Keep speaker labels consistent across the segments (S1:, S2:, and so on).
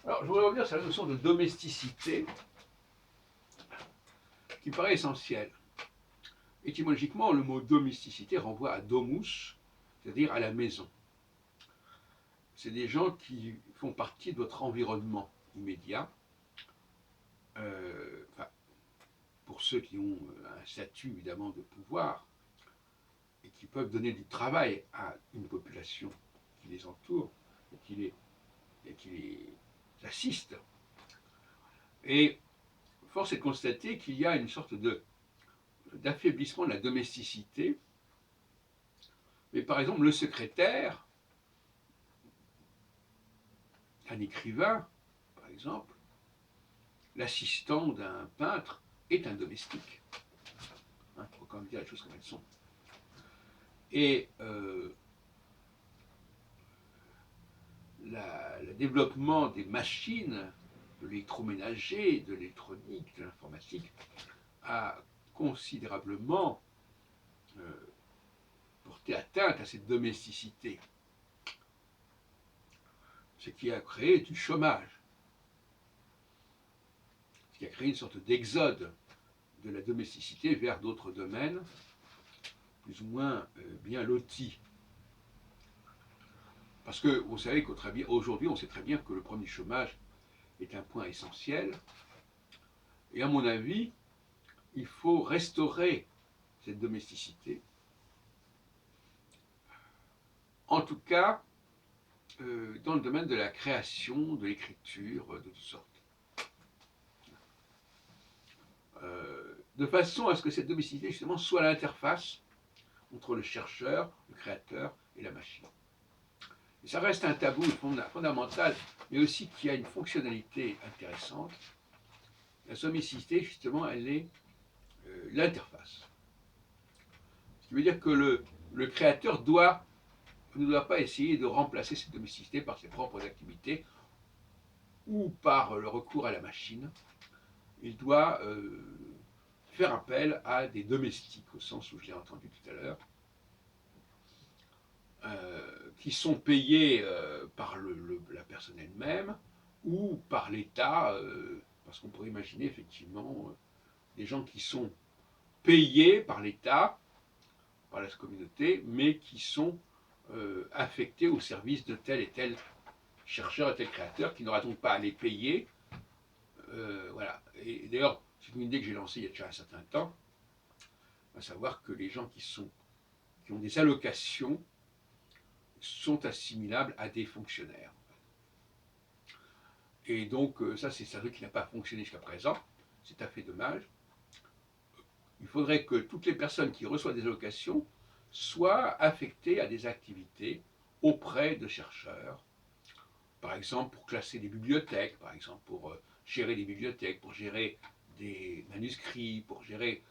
S1: Alors, je voudrais revenir sur la notion de domesticité, qui me paraît essentielle. Étymologiquement, le mot domesticité renvoie à domus, c'est-à-dire à la maison. C'est des gens qui font partie de votre environnement immédiat. Enfin, pour ceux qui ont un statut évidemment de pouvoir et qui peuvent donner du travail à une population qui les entoure et qui les assiste. Et force est de constater qu'il y a une sorte d'affaiblissement de la domesticité. Mais par exemple, le secrétaire, un écrivain, par exemple, l'assistant d'un peintre est un domestique. Il faut quand même dire les choses comme elles sont. Et le développement des machines, de l'électroménager, de l'électronique, de l'informatique, a considérablement porté atteinte à cette domesticité, ce qui a créé du chômage, ce qui a créé une sorte d'exode de la domesticité vers d'autres domaines, plus ou moins bien lotis. Parce que vous savez qu'aujourd'hui, on sait très bien que le premier chômage est un point essentiel. Et à mon avis, il faut restaurer cette domesticité. En tout cas, dans le domaine de la création, de l'écriture, de toutes sortes. De façon à ce que cette domesticité, justement, soit l'interface entre le chercheur, le créateur et la machine. Et ça reste un tabou fondamental, mais aussi qui a une fonctionnalité intéressante. La domesticité, justement, elle est l'interface. Ce qui veut dire que le créateur ne doit pas essayer de remplacer cette domesticité par ses propres activités ou par le recours à la machine. Il doit faire appel à des domestiques, au sens où je l'ai entendu tout à l'heure, qui sont payés par la personne elle-même ou par l'État, parce qu'on pourrait imaginer effectivement des gens qui sont payés par l'État, par la communauté, mais qui sont affectés au service de tel et tel chercheur et tel créateur, qui n'aura donc pas à les payer. Voilà. Et d'ailleurs, c'est une idée que j'ai lancée il y a déjà un certain temps, à savoir que les gens qui ont des allocations sont assimilables à des fonctionnaires. Et donc, ça, c'est un truc qui n'a pas fonctionné jusqu'à présent. C'est tout à fait dommage. Il faudrait que toutes les personnes qui reçoivent des allocations soient affectées à des activités auprès de chercheurs, par exemple pour classer des bibliothèques, par exemple pour gérer des bibliothèques, pour gérer des manuscrits, pour gérer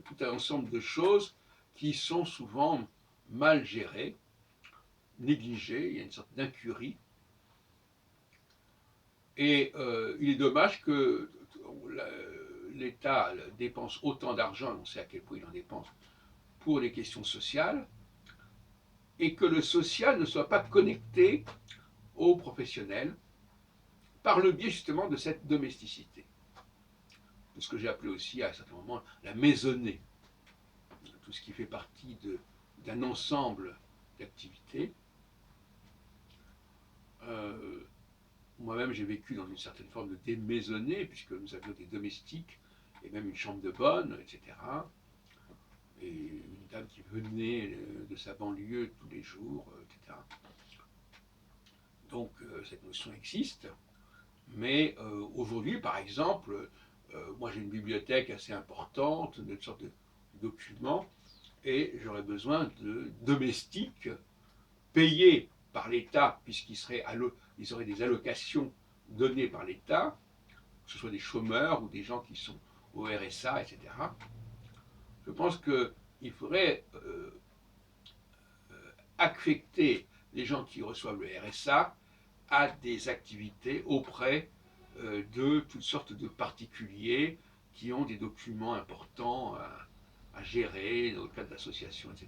S1: tout un ensemble de choses qui sont souvent mal gérées, négligées, il y a une sorte d'incurie. Et il est dommage que l'État dépense autant d'argent, on sait à quel point il en dépense, pour les questions sociales, et que le social ne soit pas connecté aux professionnels par le biais justement de cette domesticité. De ce que j'ai appelé aussi à un certain moment la maisonnée, tout ce qui fait partie d'un ensemble d'activités. Moi-même, j'ai vécu dans une certaine forme de démaisonnée, puisque nous avions des domestiques et même une chambre de bonne, etc. Et une dame qui venait de sa banlieue tous les jours, etc. Donc cette notion existe, mais aujourd'hui, par exemple, moi j'ai une bibliothèque assez importante, de toutes sortes de documents, et j'aurais besoin de domestiques payés par l'État, ils auraient des allocations données par l'État, que ce soit des chômeurs ou des gens qui sont au RSA, etc. Je pense qu'il faudrait affecter les gens qui reçoivent le RSA à des activités auprès de toutes sortes de particuliers qui ont des documents importants à gérer dans le cadre d'associations, etc.